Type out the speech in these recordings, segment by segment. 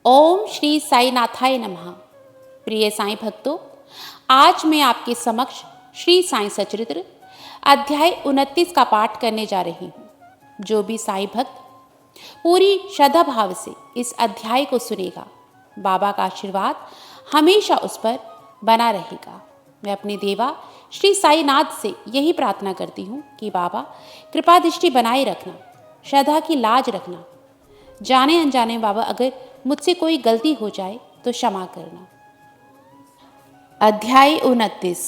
ओम श्री साईनाथाय नमः। प्रिय साईं भक्तों, आज मैं आपके समक्ष श्री साईं सचरित्र अध्याय 29 का पाठ करने जा रही हूँ। जो भी साईं भक्त पूरी श्रद्धा भाव से इस अध्याय को सुनेगा, बाबा का आशीर्वाद हमेशा उस पर बना रहेगा। मैं अपने देवा श्री साईनाथ से यही प्रार्थना करती हूँ कि बाबा कृपा दृष्टि बनाए रखना, श्रद्धा की लाज रखना। जाने अनजाने बाबा अगर मुझसे कोई गलती हो जाए तो क्षमा करना। अध्याय 29।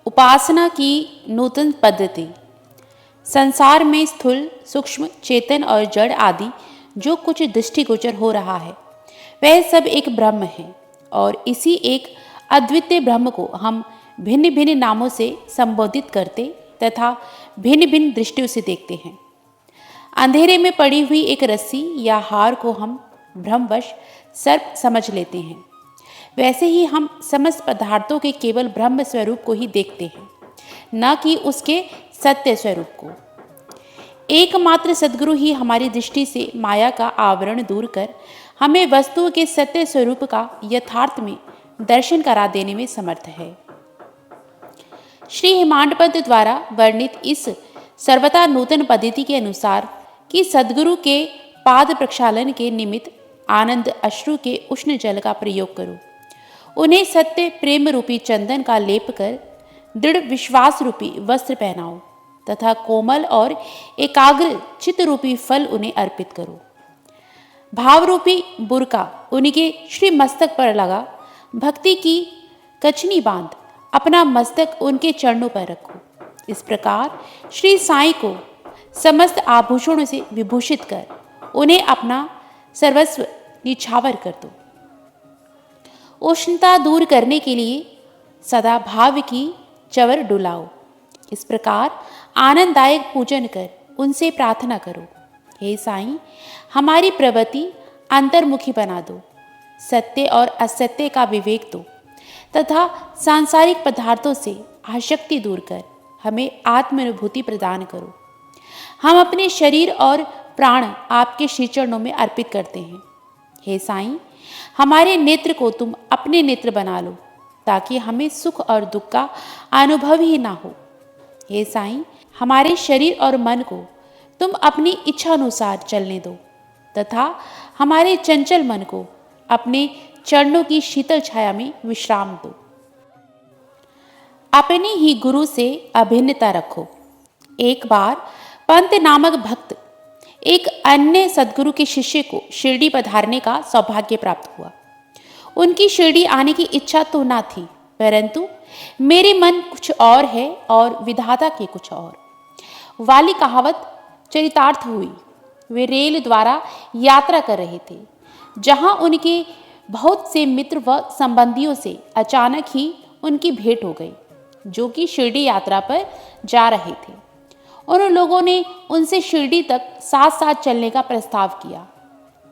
उपासना की नूतन पद्धति। संसार में स्थूल, सूक्ष्म, चेतन और जड़ आदि जो कुछ दृष्टिगोचर हो रहा है वह सब एक ब्रह्म है, और इसी एक अद्वितीय ब्रह्म को हम भिन्न भिन्न नामों से संबोधित करते तथा भिन्न भिन्न दृष्टियों से देखते हैं। अंधेरे में पड़ी हुई एक रस्सी या हार को हम भ्रमवश सर्प समझ लेते हैं, वैसे ही हम समस्त पदार्थों के केवल ब्रह्म स्वरूप को ही देखते हैं, न कि उसके सत्य स्वरूप को। एकमात्र सद्गुरु ही हमारी दृष्टि से माया का आवरण दूर कर हमें वस्तुओं के सत्य स्वरूप का यथार्थ में दर्शन करा देने में समर्थ है। श्री हेमाडपंत द्वारा वर्णित इस सर्वथा नूतन पद्धति के अनुसार कि सद्गुरु के पाद प्रक्षालन के निमित्त आनंद अश्रु के उष्ण जल का प्रयोग करो। उन्हें सत्य प्रेम रूपी चंदन का लेप कर दृढ़ विश्वास रूपी वस्त्र पहनाओ तथा कोमल और एकाग्र चित्त रूपी फल उन्हें अर्पित करो। भाव रूपी बुरका उनके श्री मस्तक पर लगा, भक्ति की कचनी बांध अपना मस्तक उनके चरणों पर रखो। इस प्रकार श्री साईं को समस्त आभूषणों से विभूषित कर उन्हें अपना सर्वस्व निछावर कर दो। उष्णता दूर करने के लिए सदा भाव की चवर डुलाओ। इस प्रकार आनंददायक पूजन कर उनसे प्रार्थना करो, हे साईं, हमारी प्रवृत्ति अंतर्मुखी बना दो, सत्य और असत्य का विवेक दो तथा सांसारिक पदार्थों से आसक्ति दूर कर हमें आत्मानुभूति प्रदान करो। हम अपने शरीर और प्राण आपके श्री चरणों में अर्पित करते हैं। हे साईं, हमारे नेत्र को तुम अपने नेत्र बना लो ताकि हमें सुख और दुख का अनुभव ही ना हो। हे साईं, हमारे शरीर और मन को तुम अपनी इच्छा अनुसार चलने दो तथा हमारे चंचल मन को अपने चरणों की शीतल छाया में विश्राम दो। अपने ही गुरु से अभिन्नता रखो। एक बार पंत नामक भक्त एक अन्य सद्गुरु के शिष्य को शिरडी पधारने का सौभाग्य प्राप्त हुआ। उनकी शिरडी आने की इच्छा तो ना थी, परंतु मेरे मन कुछ और है और विधाता के कुछ और वाली कहावत चरितार्थ हुई। वे रेल द्वारा यात्रा कर रहे थे, जहां उनके बहुत से मित्र व संबंधियों से अचानक ही उनकी भेंट हो गई, जो कि शिरडी यात्रा पर जा रहे थे। उन लोगों ने उनसे शिरडी तक साथ साथ चलने का प्रस्ताव किया।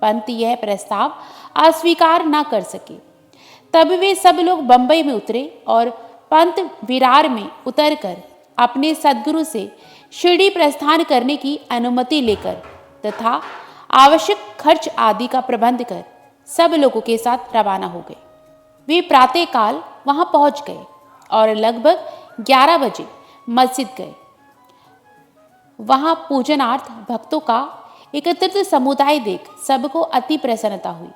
पंत यह प्रस्ताव अस्वीकार न कर सके। तब वे सब लोग बंबई में उतरे और पंत विरार में उतरकर अपने सद्गुरु से शिरडी प्रस्थान करने की अनुमति लेकर तथा आवश्यक खर्च आदि का प्रबंध कर सब लोगों के साथ रवाना हो गए। वे प्रातःकाल वहां पहुंच गए और लगभग 11 बजे मस्जिद गए। वहां पूजनार्थ भक्तों का एकत्रित समुदाय देख सबको अति प्रसन्नता हुई,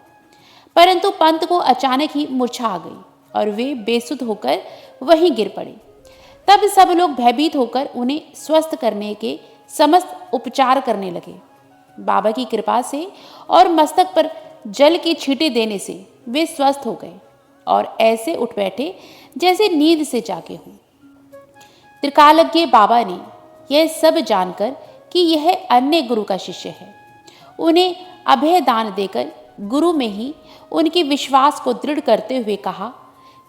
परंतु पंत को अचानक ही मूर्छा आ गई और वे बेसुध होकर वहीं गिर पड़े। तब सब लोग भयभीत होकर उन्हें स्वस्थ करने के समस्त उपचार करने लगे। बाबा की कृपा से और मस्तक पर जल की छींटे देने से वे स्वस्थ हो गए और ऐसे उठ बैठे जैसे नींद से जागे हों। त्रिकालज्ञ बाबा ने यह सब जानकर कि यह अन्य गुरु का शिष्य है, उन्हें अभय दान देकर गुरु में ही उनके विश्वास को दृढ़ करते हुए कहा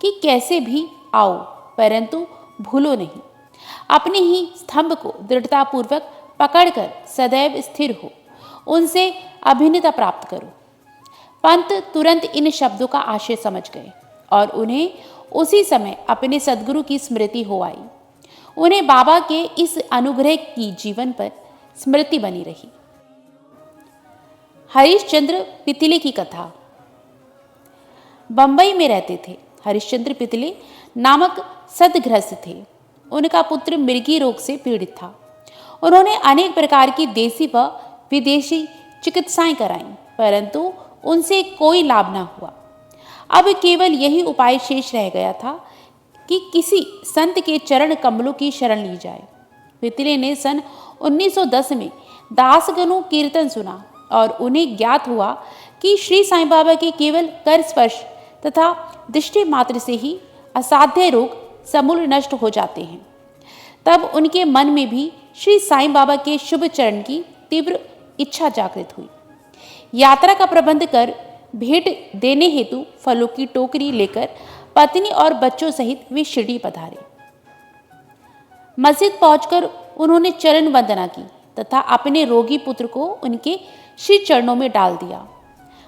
कि कैसे भी आओ, परंतु भूलो नहीं। अपने ही स्तंभ को दृढ़तापूर्वक पकड़कर सदैव स्थिर हो, उनसे अभिन्नता प्राप्त करो। पंत तुरंत इन शब्दों का आशय समझ गए और उन्हें उसी समय अपने सद्गुरु की स्मृति हो आई। उन्हें बाबा के इस अनुग्रह की जीवन पर स्मृति बनी रही। हरिश्चंद्र पितिले की कथा। बंबई में रहते थे हरिश्चंद्र पितिले नामक सदगृहस्थ थे। उनका पुत्र मृगी रोग से पीड़ित था। उन्होंने अनेक प्रकार की देसी व विदेशी चिकित्साएं कराईं, परंतु उनसे कोई लाभ न हुआ। अब केवल यही उपाय शेष रह गया था कि किसी संत के चरण कमलों की शरण ली जाए। पितिले ने सन 1910 में दासगणों कीर्तन सुना और उन्हें ज्ञात हुआ कि श्री साईं बाबा के केवल कर स्पर्श तथा दृष्टि मात्र से ही असाध्य रोग समूल नष्ट हो जाते हैं। तब उनके मन में भी श्री साईं बाबा के शुभ चरण की तीव्र इच्छा जागृत हुई। यात्रा का प्रबंध कर भेंट देने हेतु फलों की टोकरी लेकर पत्नी और बच्चों सहित वे शिरडी पधारे। मस्जिद पहुंचकर उन्होंने चरण वंदना की तथा अपने रोगी पुत्र को उनके श्री चरणों में डाल दिया।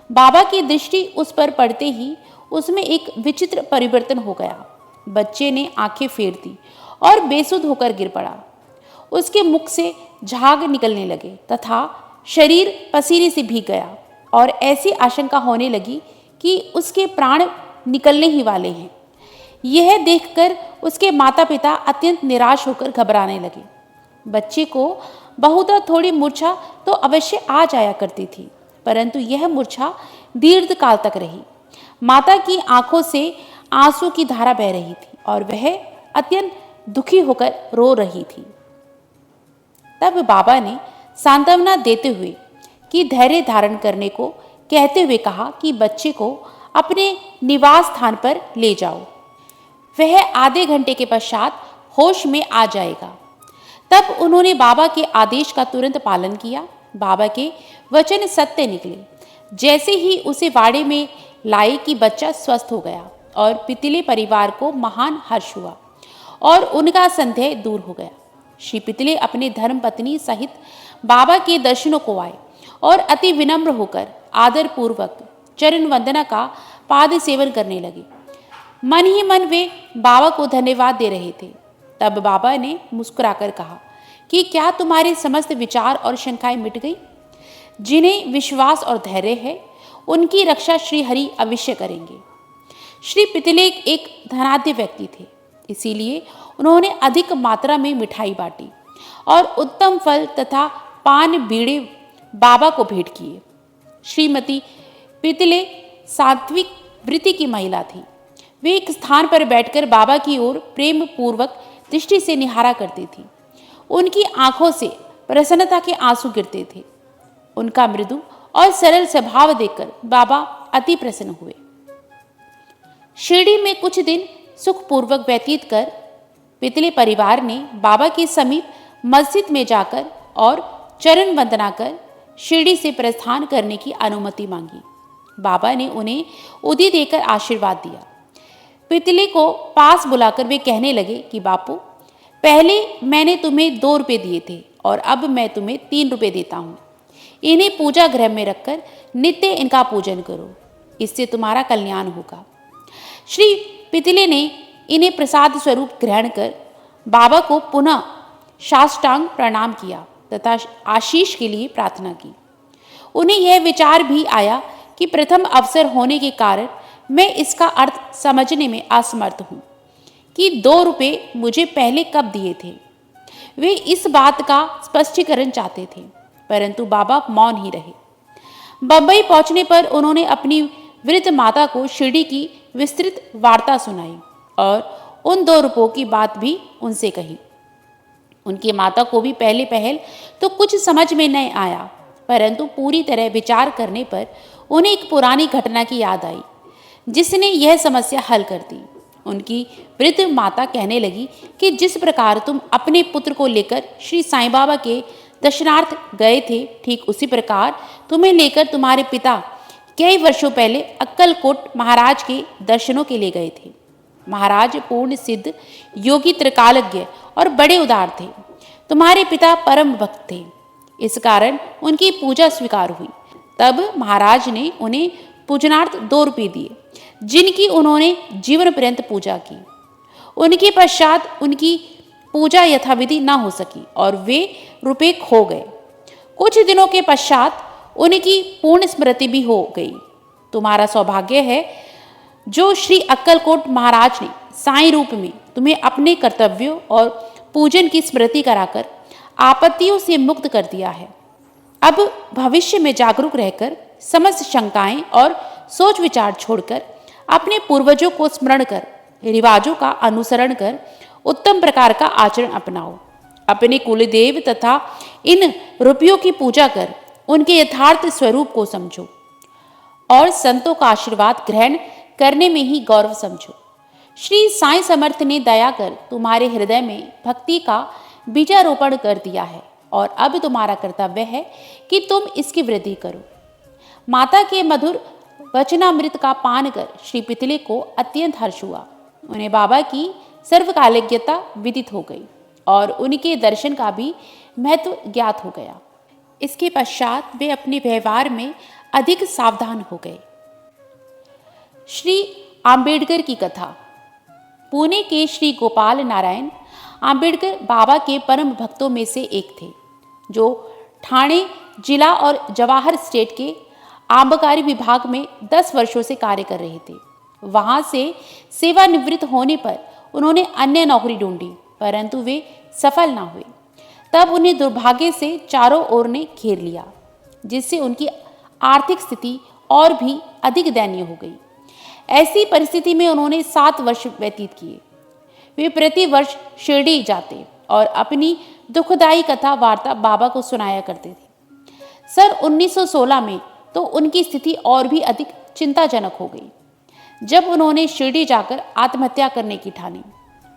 बाबा की दृष्टि उस पर पड़ते ही उसमें एक विचित्र परिवर्तन हो गया। बच्चे ने आंखें फेर दी और बेसुध होकर गिर पड़ा। उसके मुख से झाग निकलने लगे तथा शरीर पसीने से भीग गया और ऐसी आशंका होने लगी कि उसके प्राण निकलने ही वाले हैं। यह देखकर उसके माता पिता अत्यंत निराश होकर घबराने लगे। बच्चे को बहुधा थोड़ी मूर्छा तो अवश्य आ जाया करती थी, परंतु यह मूर्छा दीर्घ काल तक रही। माता की आंखों से आंसू की धारा बह रही थी और वह अत्यंत दुखी होकर रो रही थी। तब बाबा ने सांत्वना देते हुए कि धैर्य धारण करने को कहते हुए कहा कि बच्चे को अपने निवास स्थान पर ले जाओ, वह आधे घंटे के पश्चात होश में आ जाएगा। तब उन्होंने बाबा के आदेश का तुरंत पालन किया। बाबा के वचन सत्य निकले। जैसे ही उसे वाड़े में लाए कि बच्चा स्वस्थ हो गया और पितिले परिवार को महान हर्ष हुआ और उनका संदेह दूर हो गया। श्री पितिले अपने धर्म पत्नी सहित बाबा के दर्शनों को आए और अति विनम्र होकर आदर पूर्वक चरण वंदना का पाद सेवन करने लगे। मन ही मन वे बाबा को धन्यवाद दे रहे थे। तब बाबा ने मुस्कुराकर कहा कि क्या तुम्हारे समस्त विचार और शंकाएं मिट गई? जिन्हें विश्वास और धैर्य है उनकी रक्षा श्री हरि अवश्य करेंगे। श्री पितिले एक धनाढ्य व्यक्ति थे, इसीलिए उन्होंने अधिक मात्रा में मिठाई बांटी और उत्तम फल तथा पान बीड़े बाबा को भेंट किए। श्रीमती पितिले सात्विक वृत्ति की महिला थी। वे एक स्थान पर बैठकर बाबा की ओर प्रेम पूर्वक दृष्टि से निहारा करती थी। उनकी आंखों से प्रसन्नता के आंसू गिरते थे। उनका मृदु और सरल स्वभाव देखकर बाबा अति प्रसन्न हुए। शिरडी में कुछ दिन सुखपूर्वक व्यतीत कर पितिले परिवार ने बाबा के समीप मस्जिद में जाकर और चरण वंदना कर शिरडी से प्रस्थान करने की अनुमति मांगी। बाबा ने उन्हें उदी देकर आशीर्वाद दिया। पितिले को पास बुलाकर वे कहने लगे कि बापू, पहले मैंने तुम्हें 2 रुपये दिए थे और अब मैं तुम्हें 3 रुपये देता हूँ। इन्हें पूजा गृह में रखकर नित्य इनका पूजन करो, इससे तुम्हारा कल्याण होगा। श्री पितिले ने इन्हें प्रसाद स्वरूप ग्रहण कर बाबा को पुनः साष्टांग प्रणाम किया तथा आशीष के लिए प्रार्थना की। उन्हें यह विचार भी आया कि प्रथम अवसर होने के कारण मैं इसका अर्थ समझने में असमर्थ हूँ कि 2 रुपये मुझे पहले कब दिए थे। वे इस बात का स्पष्टीकरण चाहते थे, परंतु बाबा मौन ही रहे। बंबई पहुंचने पर उन्होंने अपनी वृद्ध माता को शिरडी की विस्तृत वार्ता सुनाई और उन 2 रुपयों की बात भी उनसे कही। उनकी माता को भी पहले पहल तो कुछ समझ में नहीं आया, परंतु पूरी तरह विचार करने पर उन्हें एक पुरानी घटना की याद आई जिसने यह समस्या हल कर दी। उनकी वृद्ध माता कहने लगी कि जिस प्रकार तुम अपने पुत्र को लेकर श्री साईं बाबा के दर्शनार्थ गए थे, ठीक उसी प्रकार तुम्हें लेकर तुम्हारे पिता कई वर्षों पहले अक्कलकोट महाराज के दर्शनों के लिए गए थे। महाराज पूर्ण सिद्ध योगी त्रिकालज्ञ और बड़े उदार थे। तुम्हारे पिता परम भक्त थे, इस कारण उनकी पूजा स्वीकार हुई। तब महाराज ने उन्हें पूजनार्थ 2 रुपये दिए, जिनकी उन्होंने जीवन पर्यंत पूजा की। उनके पश्चात उनकी पूजा यथाविधि न हो सकी और वे रुपये खो गए। कुछ दिनों के पश्चात उनकी पूर्ण स्मृति भी हो गई। तुम्हारा सौभाग्य है जो श्री अक्कलकोट महाराज ने साईं रूप में तुम्हें अपने कर्तव्यों और पूजन की स्मृति कराकर आपत्तियों से मुक्त कर दिया है। अब भविष्य में जागरूक रहकर समस्त शंकाएं और सोच विचार छोड़कर अपने पूर्वजों को स्मरण कर रिवाजों का अनुसरण कर उत्तम प्रकार का आचरण अपनाओ। अपने कुलदेव तथा इन रूपियों की पूजा कर उनके यथार्थ स्वरूप को समझो और संतों का आशीर्वाद ग्रहण करने में ही गौरव समझो। श्री साईं समर्थ ने दया कर तुम्हारे हृदय में भक्ति का बीजारोपण कर दिया है और अब तुम्हारा कर्तव्य है कि तुम इसकी वृद्धि करो। माता के मधुर वचनामृत का पान कर श्री पितले को अत्यंत हर्ष हुआ। उन्हें बाबा की सर्वकालिज्ञता विदित हो गई और उनके दर्शन का भी महत्व ज्ञात हो गया। इसके पश्चात वे अपने व्यवहार में अधिक सावधान हो गए। श्री आम्बेडकर की कथा। पुणे के श्री गोपाल नारायण आम्बेडकर बाबा के परम भक्तों में से एक थे, जो ठाणे जिला और जवाहर स्टेट के आबकारी विभाग में 10 वर्षों से कार्य कर रहे थे। वहां से सेवानिवृत्त होने पर उन्होंने अन्य नौकरी ढूंढी, परंतु वे सफल ना हुए। तब उन्हें दुर्भाग्य से चारों ओर ने घेर लिया, जिससे उनकी आर्थिक स्थिति और भी अधिक दयनीय हो गई। ऐसी परिस्थिति में उन्होंने 7 वर्ष व्यतीत किए। वे प्रति वर्ष शिरडी जाते और अपनी दुखदायी कथा वार्ता बाबा को सुनाया करते थे। सन 1916 में तो उनकी स्थिति और भी अधिक चिंताजनक हो गई, जब उन्होंने शिरडी जाकर आत्महत्या करने की ठानी।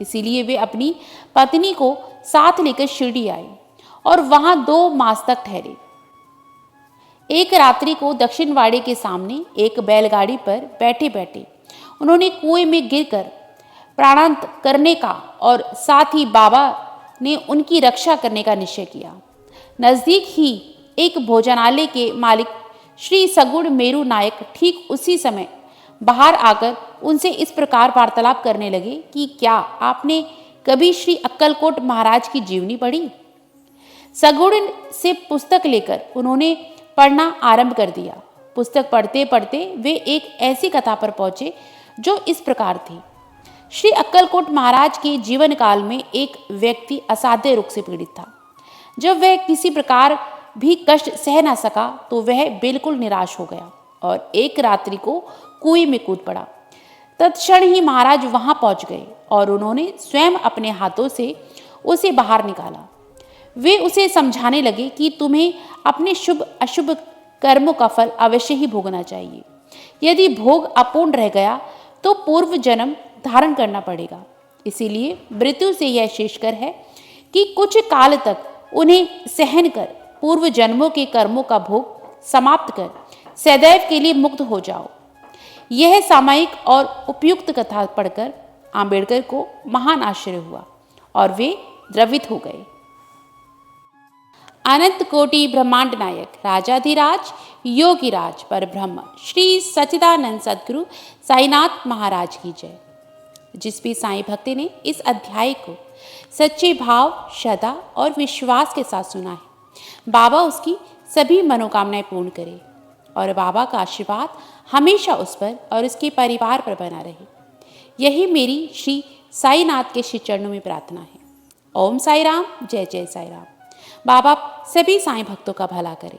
इसीलिए वे अपनी पत्नी को साथ लेकर शिरडी आए और वहां 2 मास तक ठहरे। एक रात्रि को दक्षिणवाड़ी के सामने एक बैलगाड़ी पर बैठे बैठे उन्होंने कुएं में गिरकर प्राणांत करने का और साथ ही बाबा ने उनकी रक्षा करने का निश्चय किया। नजदीक ही एक भोजनालय के मालिक श्री सगुण मेरू नायक ठीक उसी समय बाहर आकर उनसे इस प्रकार वार्तालाप करने लगे कि क्या आपने कभी श्री अक्कलकोट महाराज की जीवनी पढ़ी? सगुण से पुस्तक लेकर उन्होंने पढ़ना आरंभ कर दिया। पुस्तक पढ़ते पढ़ते वे एक ऐसी कथा पर पहुंचे जो इस प्रकार थी। श्री अक्कलकोट महाराज के जीवन काल में एक व्यक्ति असाध्य रोग से पीड़ित था। जब वह किसी प्रकार भी कष्ट सह न सका तो वह बिल्कुल निराश हो गया और एक रात्रि को कुएं में कूद पड़ा। तत्क्षण ही महाराज वहां पहुंच गए और उन्होंने स्वयं अपने हाथों से उसे बाहर निकाला। वे उसे समझाने लगे कि तुम्हें अपने शुभ अशुभ कर्मों का फल अवश्य ही भोगना चाहिए। यदि भोग अपूर्ण रह गया तो पूर्व जन्म धारण करना पड़ेगा। इसीलिए मृत्यु से यह शेषकर है कि कुछ काल तक उन्हें सहन कर पूर्व जन्मों के कर्मों का भोग समाप्त कर सदैव के लिए मुक्त हो जाओ। यह सामायिक और उपयुक्त कथा पढ़कर आम्बेडकर को महान आश्चर्य हुआ और वे द्रवित हो गए। अनंत कोटि ब्रह्मांड नायक राजाधिराज योगीराज परब्रह्म श्री सच्चिदानंद सद्गुरु साईनाथ महाराज की जय। जिस भी साईं भक्ति ने इस अध्याय को सच्चे भाव, श्रद्धा और विश्वास के साथ सुना है, बाबा उसकी सभी मनोकामनाएं पूर्ण करे और बाबा का आशीर्वाद हमेशा उस पर और उसके परिवार पर बना रहे। यही मेरी श्री साईनाथ के श्री चरणों में प्रार्थना है। ओम साई राम, जय जय साई राम। बाबा सभी साईं भक्तों का भला करें।